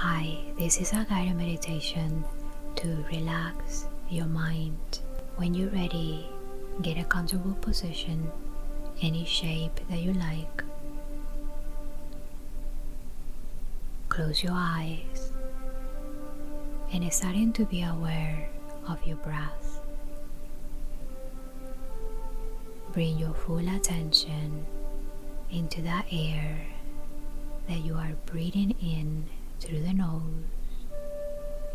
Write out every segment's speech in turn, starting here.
Hi, this is a guided meditation to relax your mind. When you're ready, get a comfortable position, any shape that you like. Close your eyes and starting to be aware of your breath. Bring your full attention into the air that you are breathing in through the nose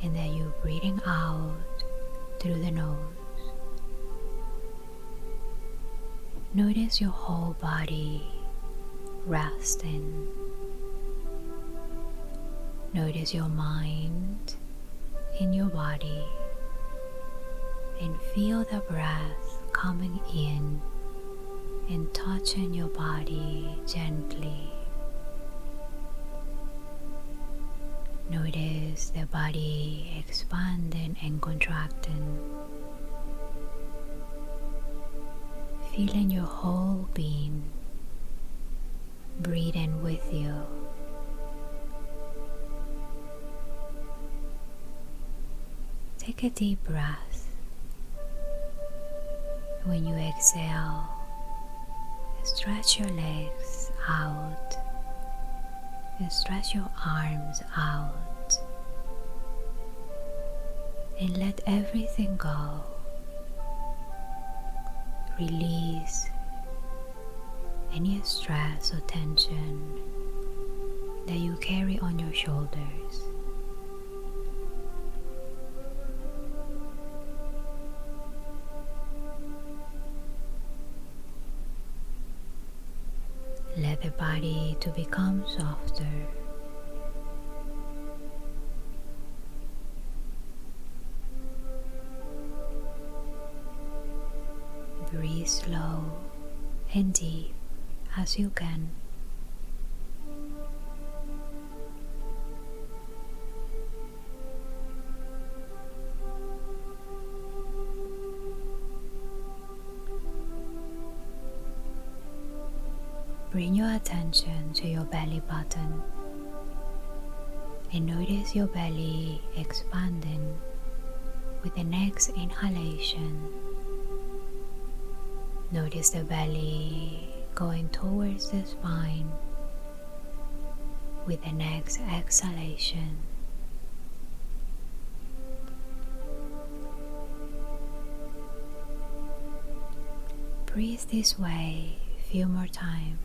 and that you're breathing out through the nose. Notice your whole body resting. Notice your mind in your body and feel the breath coming in and touching your body gently. Notice the body expanding and contracting. Feeling your whole being breathing with you. Take a deep breath. When you exhale, stretch your legs out and stretch your arms out and let everything go. Release any stress or tension that you carry on your shoulders. Let the body to become softer. Breathe slow and deep as you can. Bring your attention to your belly button and notice your belly expanding with the next inhalation. Notice the belly going towards the spine with the next exhalation. Breathe this way a few more times.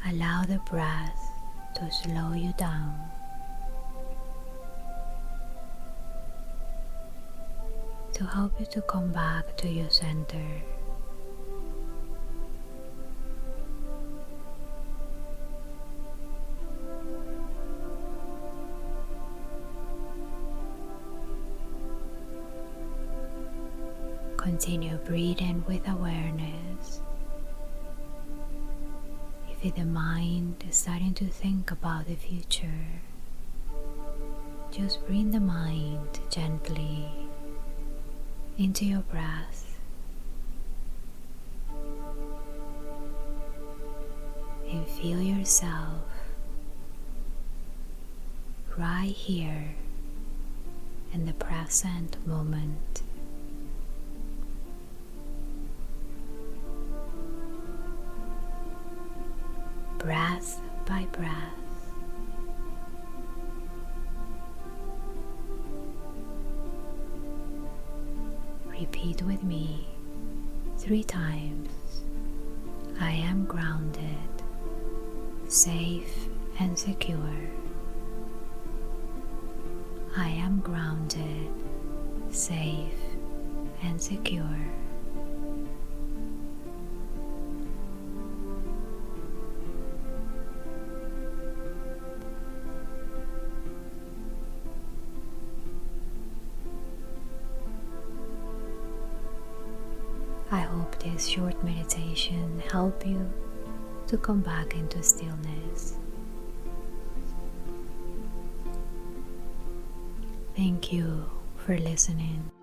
Allow the breath to slow you down. To help you to come back to your center. Continue breathing with awareness. If the mind is starting to think about the future, just bring the mind gently into your breath and feel yourself right here in the present moment. Breath by breath. Repeat with me 3 times. I am grounded, safe and secure. I am grounded, safe and secure. I hope this short meditation helped you to come back into stillness. Thank you for listening.